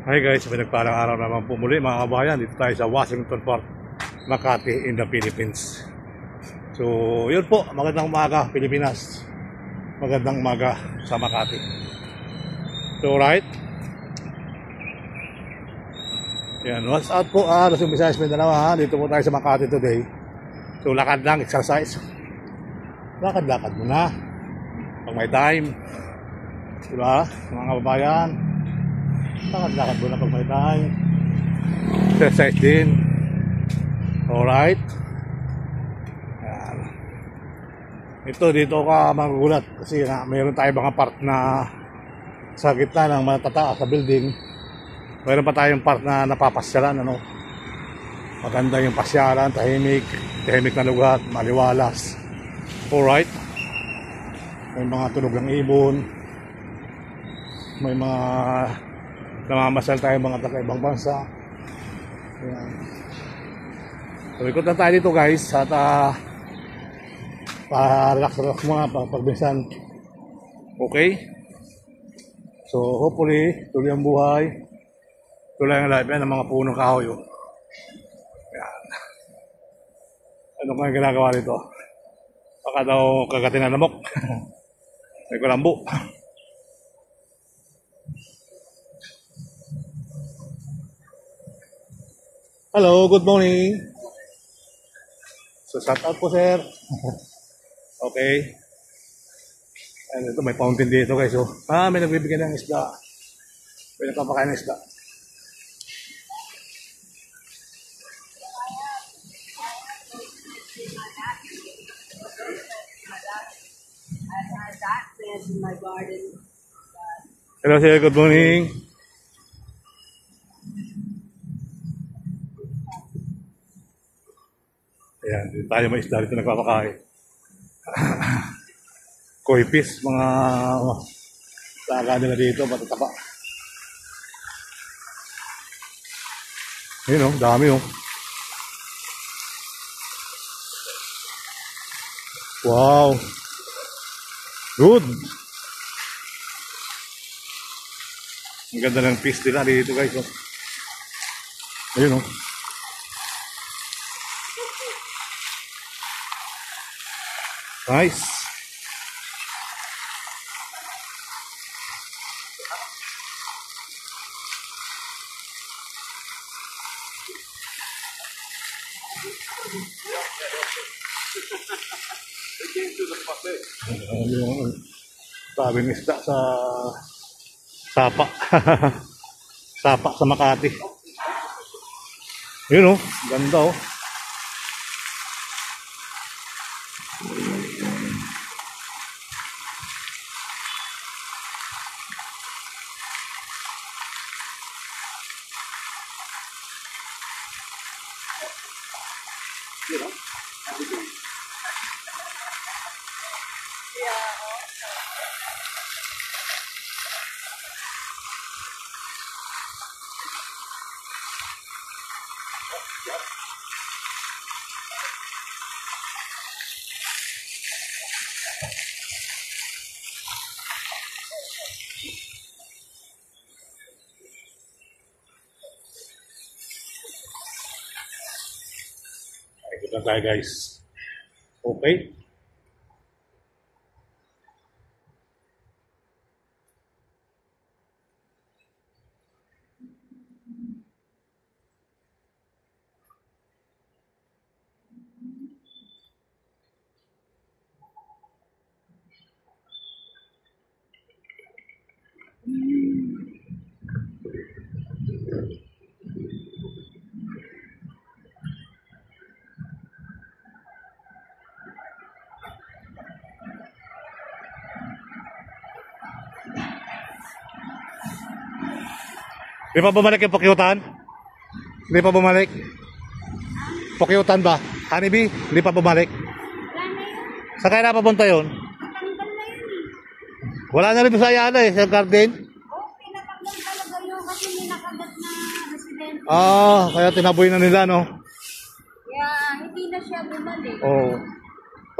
Hi guys, pinagpalang araw naman po muli mga kabayan. Dito tayo sa Washington Park, Makati in the Philippines. So yun po, magandang umaga Pilipinas. Magandang umaga sa Makati. So right. Yan, what's up po Luzon, Visayas, Mindanao. Dito po tayo sa Makati today. So lakad lang, exercise. Lakad-lakad muna pag may time. Diba mga kabayan? Lakad-lakad mo na pag may time. Exercise din. Alright. Ayan. Dito ka magugulat kasi mayroon tayo mga part na sa gitna ng matataas sa building. Mayroon pa tayong part na napapasyalan, ano. Maganda yung pasyalan, tahimik na lugar, maliwalas. Alright. May mga tunog ng ibon. May mga namamasal tayo mga taga-ibang bansa. Ayan. So ikot na tayo dito guys at pa-relax mga pagbisan. Okay? So hopefully tuloy ang buhay. Tuloy ang life yan ng mga punong kahoy. Ayan. Ano kaya ginagawa dito? Baka daw kagatin na lamok. May kulambo. Hello, good morning. So, shout out po, sir. Okay. And ito, may fountain dito, guys. So, may nagbibigyan ng isda. May nagpapakain ng isda. Hello, sir. Good morning. Ayan, dito tayo may isda dito nagpapakain. Koi fish, mga laga nila dito, matatapa. Ayun o, dami o. Wow! Good! Ang ganda ng fish nila dito guys o. Ayun o. Nice. Yung sabing isda sa Sapa. Sapa sa Makati. Yun o, ganda o. Ikot na tayo guys. Okay. Di pa bumalik yung Pukyutan? Di pa bumalik? Pukyutan ba? Honeybee? Di pa bumalik? Sa kaya napapunta yun? Wala na rin sa Ayala eh, sa garden. Pinatanggal talaga yun kasi may nakagat na residente. Kaya tinaboy na nila, no? Kaya hindi na siya bumalik.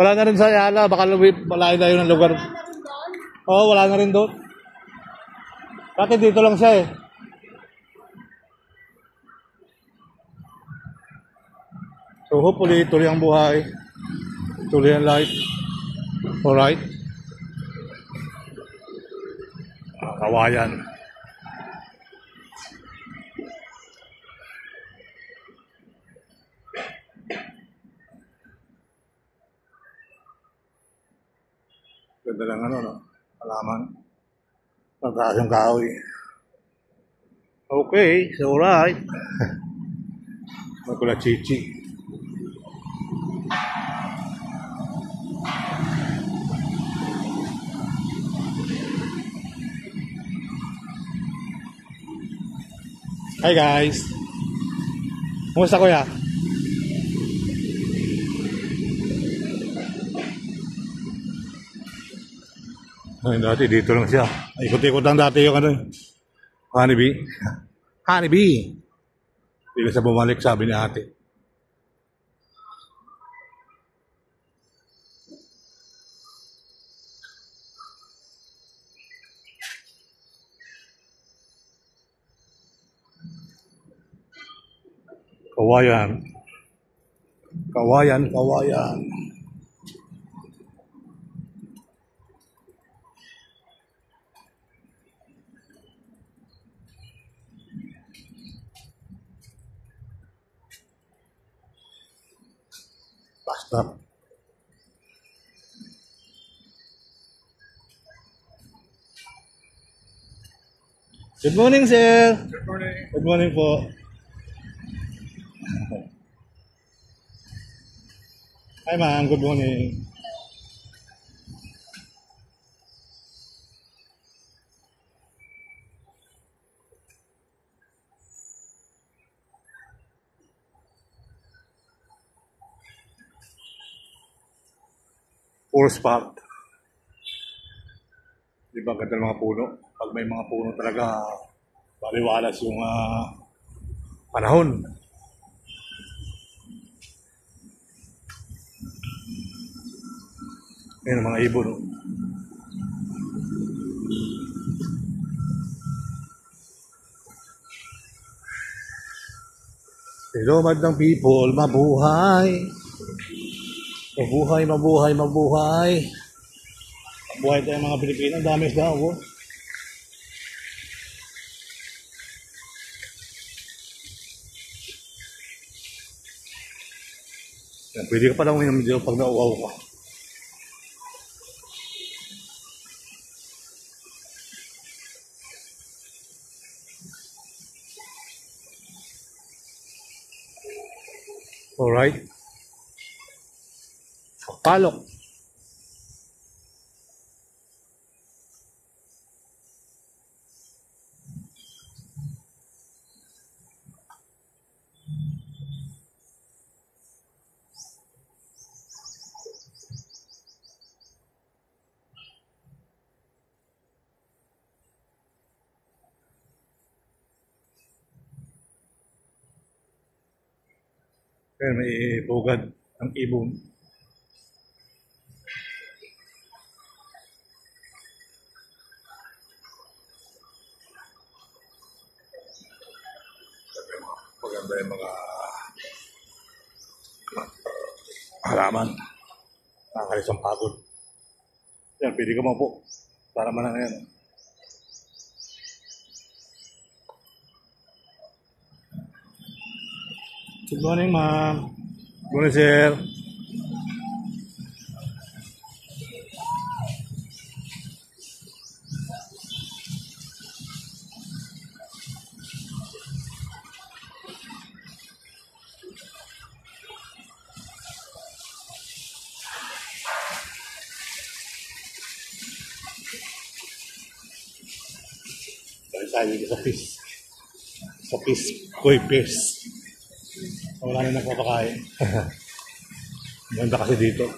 Wala na rin sa Ayala, baka malayo na yun ang lugar. Wala na rin doon? Wala na rin doon. Dati dito lang siya eh. So hopefully, tuloy ang buhay. Tuloy ang life. Alright? Kawayan. Ganda lang ano, no? Alaman. Pagkakas yung kahoy. Okay, so alright. Magkula chichi. Hi guys. Kumusta kuya? Ay, dati dito lang siya. Ikot-ikot lang dati yung ano. Honeybee. Honeybee. Hindi na siya bumalik, sabi ni ate. Kawayan. Kawayan, kawayan. Basta. Good morning, sir. Good morning. Good morning po. Hi, ma'am. Good morning. Poor spot. Di ba ganda ng mga puno? Pag may mga puno talaga, baliwalas yung panahon. Ayan ang mga ibon. Hello, madlang people, mabuhay. Mabuhay, mabuhay, mabuhay. Mabuhay tayo mga Pilipino. Ang dami isda, oh. Yan, pwede ka palang uminom dito pag nauwaw ka. Alright. Palok. Kaya may bugad ang ibon. Maganda yung mga halaman. Nakakalis ang pagod. Yan, pwede ka po. Para man na yan. Good morning, ma'am. Good morning, sir. Balik tayo dito sa fish. Sa fish. Koi fish. Wala na nagpapakain. Ganda kasi dito.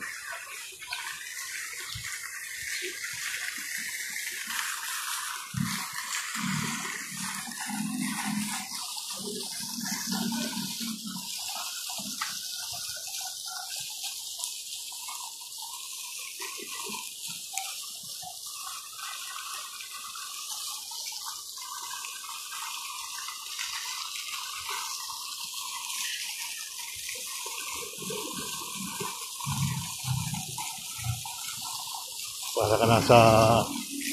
Para ka nasa,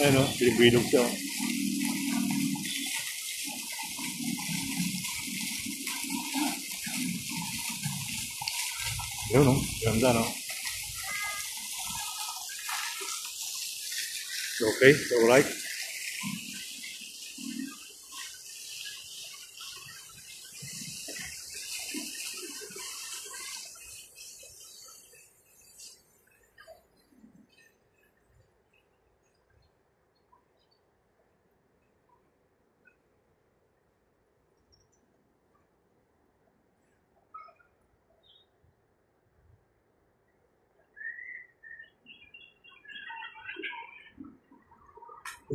ayun o, bilog siya. Yun o, ganda no. Okay, alright.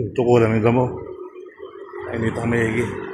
Yung tukulan ng damo. Init ang mayigi.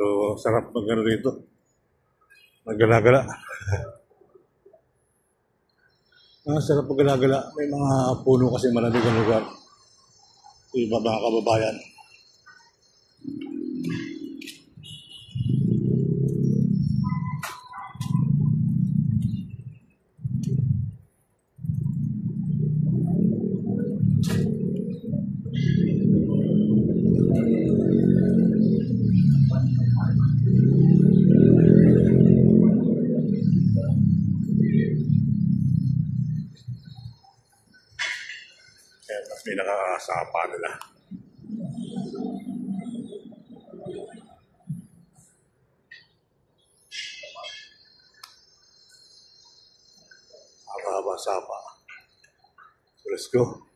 So, sarap mag-ano dito. Maggala-gala. Sarap maggala-gala. May mga puno kasi malamig ang lugar. Iba mga kababayan. Kaya mas may nakakasapa nila. Haba-haba sapa. So let's go.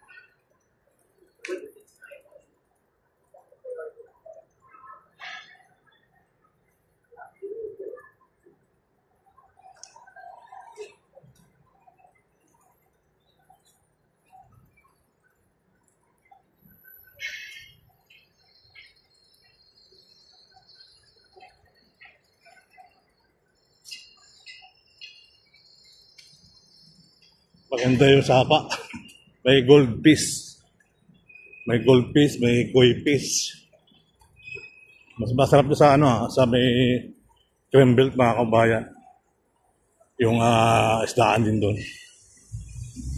Maganda yung sapa. May gold piece. May gold piece, may koi piece. Mas masarap to sa ano, sa may cream belt mga kabayan. Yung isdaan din doon.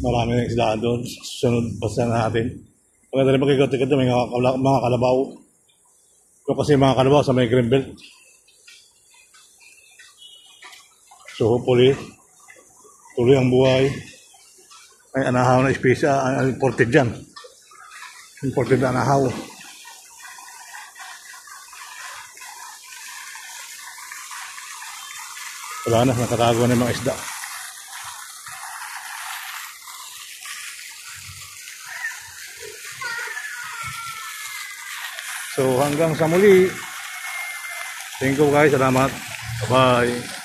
Marami ng isdaan doon. Sunod basta natin. Maganda rin magkikot-ikot may mga kalabaw. Yung kasi mga kalabaw sa may cream belt. So hopefully, tuloy ang buhay. May anahaw na espesya, imported dyan. Imported na anahaw. Wala na, nakatago na yung mga isda. So hanggang sa muli. Thank you guys, salamat. Bye-bye.